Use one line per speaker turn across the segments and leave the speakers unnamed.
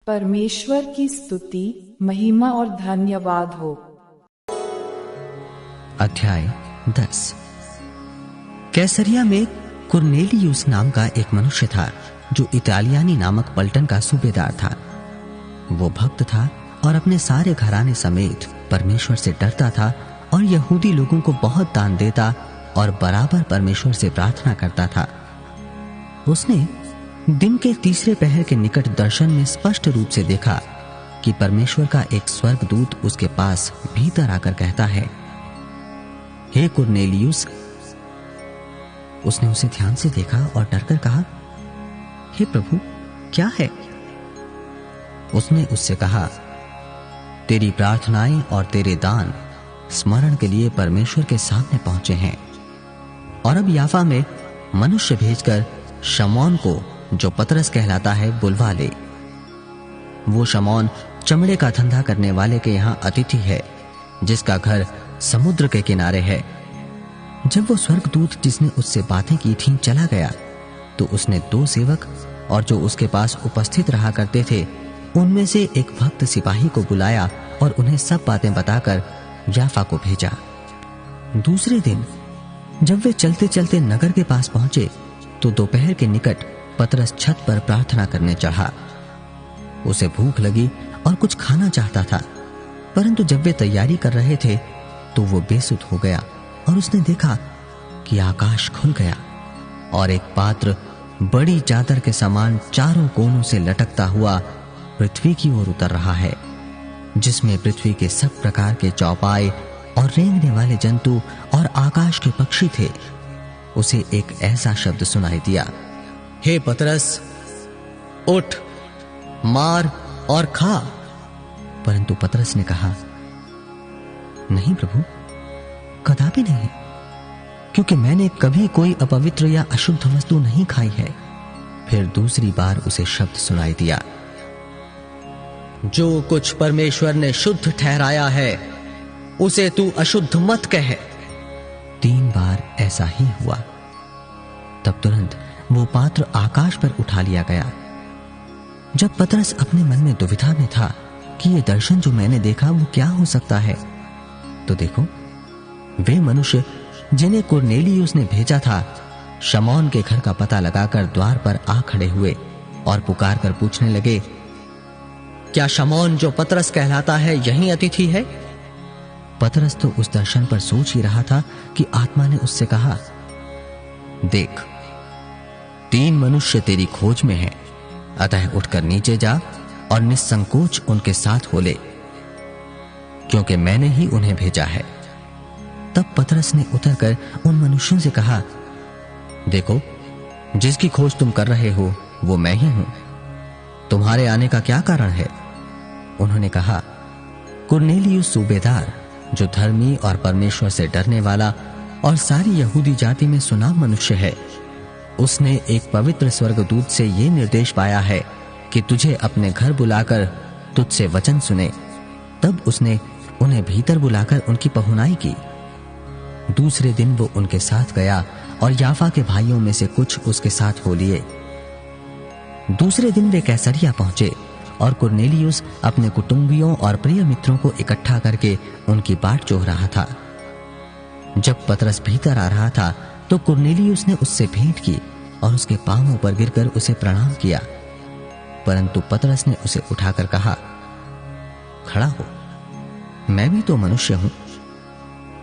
परमेश्वर की स्तुति, महिमा और धन्यवाद हो।
अध्याय 10। कैसरिया में कुरनेलियुस नाम का एक मनुष्य था जो इतालियानी नामक पलटन का सूबेदार था। वो भक्त था और अपने सारे घराने समेत परमेश्वर से डरता था और यहूदी लोगों को बहुत दान देता और बराबर परमेश्वर से प्रार्थना करता था। उसने दिन के तीसरे पहर के निकट दर्शन में स्पष्ट रूप से देखा कि परमेश्वर का एक स्वर्गदूत उसके पास भीतर आकर कहता है, हे कुरनेलियुस। उसने उसे ध्यान से देखा और डरकर कहा, हे प्रभु, क्या है? उसने उससे कहा, तेरी प्रार्थनाएं और तेरे दान स्मरण के लिए परमेश्वर के सामने पहुंचे हैं, और अब याफा में मनुष्य भेजकर शमौन को, जो पतरस कहलाता है, बुलवा ले। वो शमौन चमड़े का धंधा करने वाले के यहां अतिथि है, जिसका घर समुद्र के किनारे है। जब वो स्वर्गदूत जिसने उससे बातें की थीं चला गया, तो उसने 2 सेवक और जो उसके पास उपस्थित रहा करते थे उनमें से एक भक्त सिपाही को बुलाया और उन्हें सब बातें बताकर याफा को भेजा। दूसरे दिन जब वे चलते चलते नगर के पास पहुंचे, तो दोपहर के निकट पतरस छत पर प्रार्थना करने चढ़ा। उसे भूख लगी और कुछ खाना चाहता था, परंतु जब वे तैयारी कर रहे थे तो वो बेसुध हो गया और उसने देखा कि आकाश खुल गया और एक पात्र बड़ी चादर के समान चारों कोनों से लटकता हुआ पृथ्वी की ओर उतर रहा है, जिसमें पृथ्वी के सब प्रकार के चौपाए और रेंगने वाले जंतु और आकाश के पक्षी थे। उसे एक ऐसा शब्द सुनाई दिया, हे पतरस, उठ, मार और खा। परंतु पतरस ने कहा, नहीं प्रभु, कदापि नहीं, क्योंकि मैंने कभी कोई अपवित्र या अशुद्ध वस्तु नहीं खाई है। फिर दूसरी बार उसे शब्द सुनाई दिया, जो कुछ परमेश्वर ने शुद्ध ठहराया है उसे तू अशुद्ध मत कह। 3 बार ऐसा ही हुआ। तब तुरंत वो पात्र आकाश पर उठा लिया गया। जब पतरस अपने मन में दुविधा में था कि ये दर्शन जो मैंने देखा वो क्या हो सकता है, तो देखो, वे मनुष्य जिन्हें कुरनेलियुस ने भेजा था, शमौन के घर का पता लगाकर द्वार पर आ खड़े हुए और पुकार कर पूछने लगे, क्या शमौन जो पतरस कहलाता है यहीं अतिथि है? पतरस तो उस दर्शन पर सोच ही रहा था कि आत्मा ने उससे कहा, देख, 3 मनुष्य तेरी खोज में हैं, अतः उठकर नीचे जा और निसंकोच उनके साथ हो ले, क्योंकि मैंने ही उन्हें भेजा है। तब पतरस ने उतरकर उन मनुष्यों से कहा, देखो, जिसकी खोज तुम कर रहे हो वो मैं ही हूं। तुम्हारे आने का क्या कारण है? उन्होंने कहा, कुरनेलियुस सूबेदार, जो धर्मी और परमेश्वर से डरने वाला और सारी यहूदी जाति में सुनाम मनुष्य है, उसने एक पवित्र स्वर्गदूत से ये निर्देश पाया है कि तुझे अपने घर बुलाकर तुझसे वचन सुने। तब उसने उन्हें भीतर बुलाकर उनकी पहुनाई की। दूसरे दिन वो उनके साथ गया और याफा के भाइयों में से कुछ उसके साथ हो लिए। दूसरे दिन वे कैसरिया पहुंचे और कुरनेलियुस अपने कुटुंबियों और प्रिय मित्रों को इकट्ठा करके उनकी बाट जोह रहा था। जब पतरस भीतर आ रहा था तो कुरनेलियुस ने उससे भेंट की और उसके पांवों पर गिरकर उसे प्रणाम किया, परंतु पतरस ने उसे उठाकर कहा, खड़ा हो, मैं भी तो मनुष्य हूं।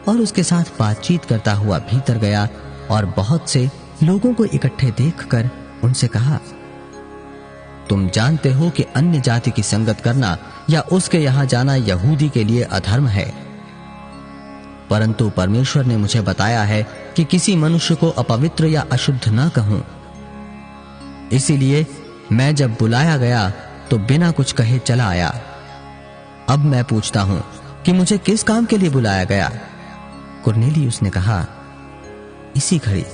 और उसके साथ बातचीत करता हुआ भीतर गया और बहुत से लोगों को इकट्ठे देखकर उनसे कहा, तुम जानते हो कि अन्य जाति की संगत करना या उसके यहां जाना यहूदी के लिए अधर्म है, परंतु परमेश्वर ने मुझे बताया है कि किसी मनुष्य को अपवित्र या अशुद्ध न कहूं। इसीलिए मैं जब बुलाया गया तो बिना कुछ कहे चला आया। अब मैं पूछता हूं कि मुझे किस काम के लिए बुलाया गया? कुरनेलियुस ने कहा, इसी घड़ी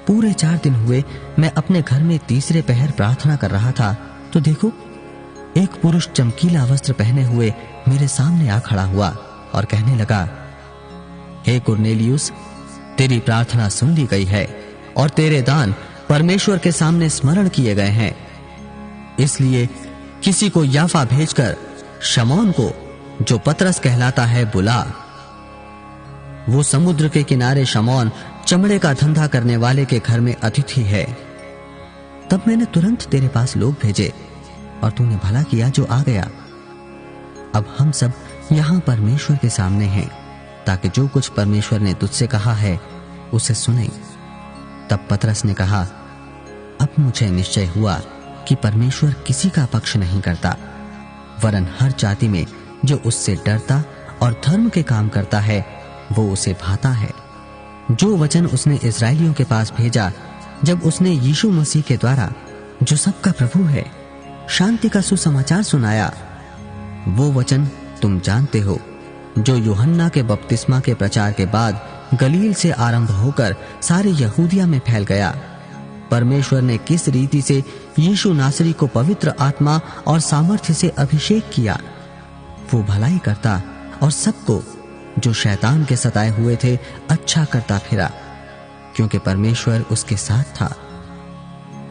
पूरे 4 दिन हुए मैं अपने घर में तीसरे पहर प्रार्थना कर रहा था, तो देखो, एक पुरुष चमकीला वस्त्र पहने हुए मेरे सामने आ खड़ा हुआ और कहने लगा, हे कुरनेलियुस, तेरी प्रार्थना सुन ली गई है और तेरे दान परमेश्वर के सामने स्मरण किए गए हैं। इसलिए किसी को याफा भेजकर शमौन को, जो पतरस कहलाता है, बुला। वो समुद्र के किनारे शमौन, चमड़े का धंधा करने वाले के घर में अतिथि है। तब मैंने तुरंत तेरे पास लोग भेजे और तूने भला किया जो आ गया। अब हम सब यहां परमेश्वर के सामने हैं, ताकि जो कुछ परमेश्वर ने तुझसे कहा है उसे सुने। तब पतरस ने कहा, अब मुझे निश्चय हुआ कि परमेश्वर किसी का पक्ष नहीं करता, वरन हर जाति में जो उससे डरता और धर्म के काम करता है वो उसे भाता है। जो वचन उसने इस्राएलियों के पास भेजा जब उसने यीशु मसीह के द्वारा, जो सबका प्रभु है, शांति का सुसमाचार सुनाया, वो वचन तुम जानते हो, जो यूहन्ना के बपतिस्मा के प्रचार के बाद गलील से आरंभ होकर सारी यहूदिया में फैल गया। परमेश्वर ने किस रीति से यीशु नासरी को पवित्र आत्मा और सामर्थ्य से अभिषेक किया। वो भलाई करता और सबको जो शैतान के सताए हुए थे अच्छा करता फिरा, क्योंकि परमेश्वर उसके साथ था।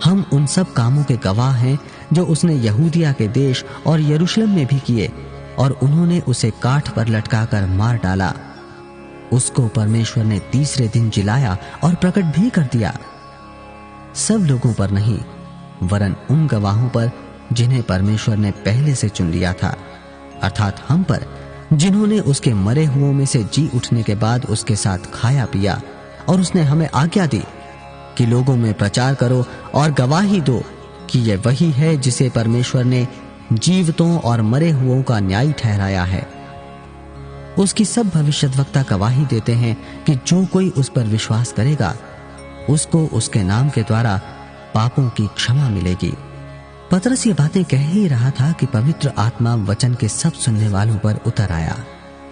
हम उन सब कामों के गवाह हैं जो उसने यहूदिया के देश और यरूशलेम में भी किए, और उन्होंने उसे काठ पर लटकाकर मार डाला। उसको परमेश्वर ने तीसरे दिन जिलाया और प्रकट भी कर दिया, सब लोगों पर नहीं, वरन उन गवाहों पर जिन्हें परमेश्वर ने पहले से चुन लिया था, अर्थात हम पर, जिन्होंने उसके मरे हुओं में से जी उठने के बाद उसके साथ खाया पिया। और उसने हमें आज्ञा दी कि लोगों में प्रचार करो और गवाही दो कि यह वही है जिसे परमेश्वर ने जीवितों और मरे हुओं का न्यायी ठहराया है। उसकी सब भविष्यद्वक्ता गवाही देते हैं कि जो कोई उस पर विश्वास करेगा उसको उसके नाम के द्वारा पापों की क्षमा मिलेगी। पतरस ये बातें कह ही रहा था कि पवित्र आत्मा वचन के सब सुनने वालों पर उतर आया,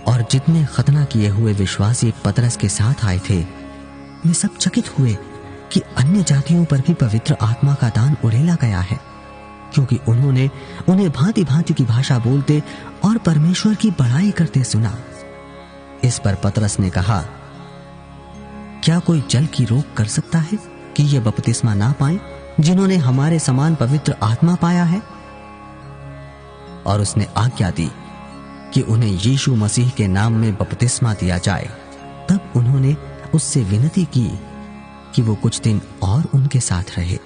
और जितने खतना किए हुए विश्वासी पतरस के साथ आए थे वे सब चकित हुए कि अन्य जातियों पर भी पवित्र आत्मा का दान उड़ेला गया है, क्योंकि उन्होंने उन्हें भांति भांति की भाषा बोलते और परमेश्वर की बड़ाई करते सुना। इस पर पतरस ने कहा, क्या कोई जल की रोक कर सकता है कि ये बपतिस्मा ना पाएं जिन्होंने हमारे समान पवित्र आत्मा पाया है? और उसने आज्ञा दी कि उन्हें यीशु मसीह के नाम में बपतिस्मा दिया जाए। तब उन्होंने उससे विनती की कि वो कुछ दिन और उनके साथ रहे।